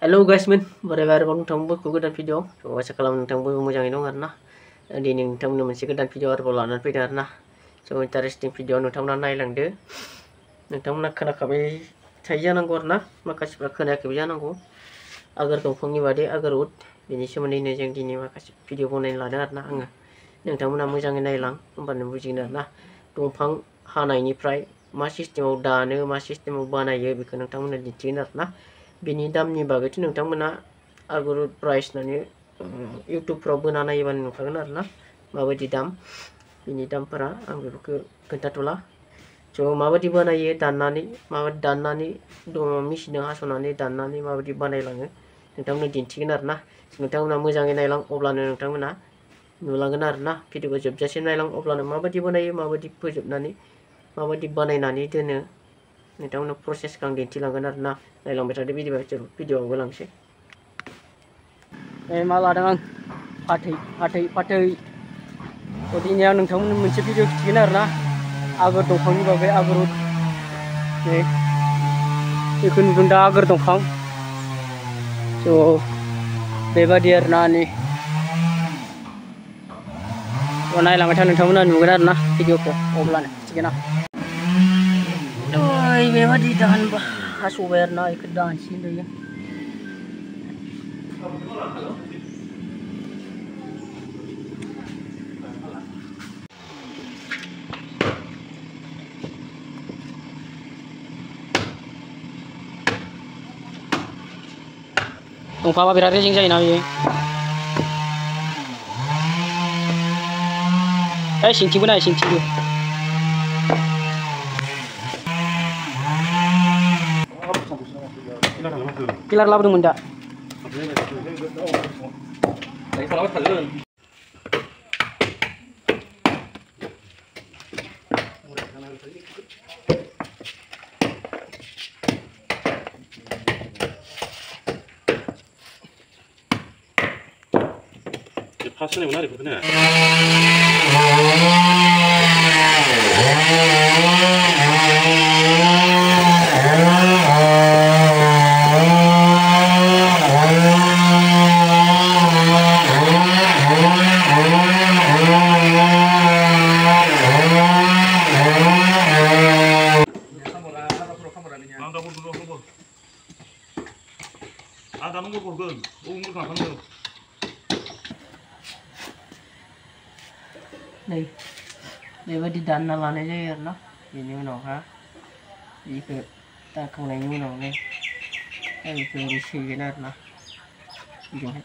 Halo guys men, bagaimana nontonmu ke godan video? Coba sekalam nontonmu mojang dong karena di nontonmu moनसे godan video आरोबाव लानानै फैदों आरोना. So interesting video नोंथांमोना नायलांदो. नोंथांमोना खोनाखाबाय थायो जानांगौ आरोना, माखासेफ्रा खोनायाखैबो जानांगौ. आगोर दंफांनि बादै आगरउड बेनि सोमोन्दैनो जों दिनै माखासे भिडिअ बनायनो लादों आरोना आङो. नोंथांमोना मोजाङै नायलां होमबानो बुजिगोन आरोना. दंफां हानायनिफ्राय मा सिस्टेमाव दानो, मा सिस्टेमाव बानायो बेखौ नोंथांमोना दिन्थिगोन आरोना. बेनि दामनि बागैथ' नोंथांमोना आगरउड प्राइस होननानै इउटुबफ्राव बोना नायोबानो नुखागोन आरोना माबायदि दाम, बेनि दामफोरा आं बेफोरखौ खोन्थाथ'ला. स' माबायदि बानायो दाननानै, माबायदि दाननानै मेचिनजों हास'नानै दाननानै माबायदि बानायलाङो नोंथांमोननो दिन्थिगोन आरोना. नोंथांमोना मोजाङै नायलां अब्लानो नोंथांमोना नुलांगोन आरोना. भिडिअखौ जोबजासिम नायलां अब्लानो माबायदि बानायो, माबायदि फोजोबनानै माबायदि बानायनानै दोनो नोंथांमोना प्रसेसखौ आं दिन्थिलांगोन आरोना. नायलांबाय थादो भिडिअआव होलांसै. मा लादों आं फाथै दिनै आं नोंथांमोननो मोनसे भिडिअ खिथिगोन आरोना. आगोर दंफांनि बागै आगरउड नै बेखौ नुदों दा आगोर दंफां. स' बेबादि आरोना नै नायलांबाय था नोंथांमोना नुगोन आरोना भिडिअखौ अब्लानो थिगैना. बेबादि दानबा हास'बाय आरोना बेखौ दानसिगोन दायो. दंफाङा बिराद रेजें जायोना बेयो. सिंथिंबो नाय सिंथिंबो. पिलार लाबोदोंमोन दा. 파스네구나 이거네. नै बेबायदि दानना लानाय जायो आरोना. बेनि उनावहा बेखौ दानखांनायनि उनावनो बेखौ ओरै सैगोन आरोना बिदिहाय.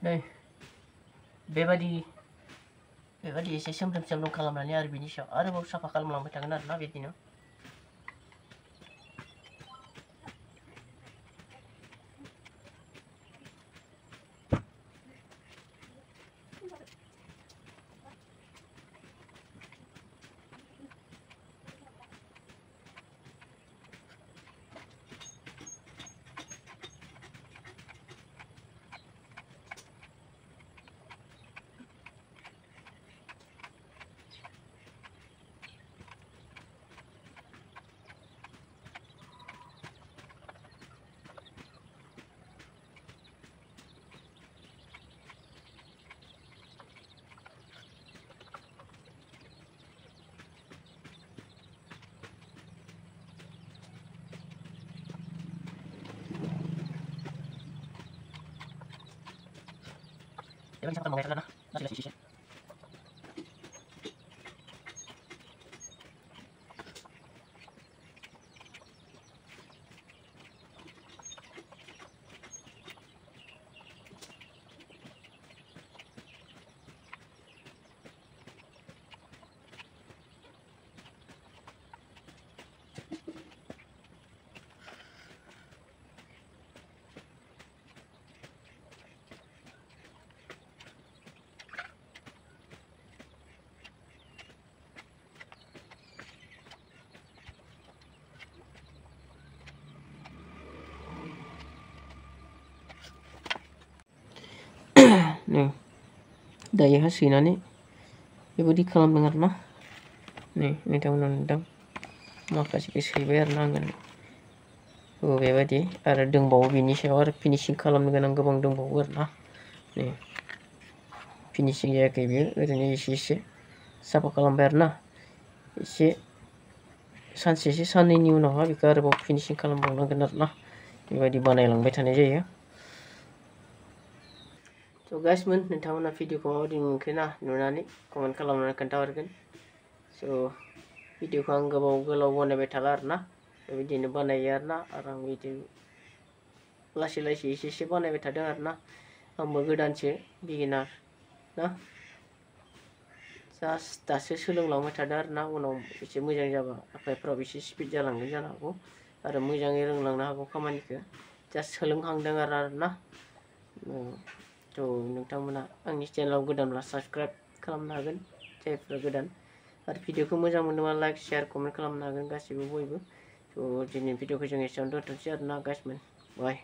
नै बेबादि एसे सोमब्रोम खालामनानै आरो बिनि सायाव आरोबाव साफा खालामलांबाय थागोन आरोना बिदिनो। Dia bisa mengenai sana, masih sisi. Nih, daya hasilnya बेबायदि खालामदों आरोना। नै नोंथांमोना नुदों माखासेखौ सैबाय आरोना आङो। बेबायदि आरो दंबावो बिनि सायाव आरो फिनिशिं खालामनो गोनां गोबां दंबावो आरोना। नै फिनिशिं जायाखै बेयो, ओरैनो एसे साफा खालामबाय आरोना। एसे सानसेसो साननैनि उनावहा बेखौ आरोबाव फिनिशिं खालामबावनांगोन आरोना। बेबायदि बानायलांबाय थानाय जायो। So guys नोंथांमोना भिडिअखौ माबायदि मोनखोना नुनानै कमेन्ट खालामनानै खोन्थाहरगोन। So भिडिअखौ आं गोलाव बानायबाय थाला आरोना, बेबायदिनो बानायो आरोना। आरो आं बिदि लासै एसे बानायबाय थादों आरोना। आंबो गोदानसो बिगिनार ना, जास्ट दासो सोलोंलांबाय थादों आरोना। उनाव एसे मोजां जाबा आखाइफ्राव एसे स्पिड जालांगोन जानो हागौ आरो मोजाङै रोंलांनो हागौ खामानिखौ। जास्ट सोलोंहांदों आरोना। थ' नोंथांमोना आंनि चेनेलाव गोदानब्ला साबस्क्राइब खालामनो हागोन जायफ्रा गोदान, आरो भिडिअखौ मोजां मोनोबा लाइक शेयार कमेन्ट खालामनो हागोन गासिबो बयबो। थ' दिनै भिडिअखौ जों एसेयावनो दोनथ'नोसै आरोना गाइस बाय।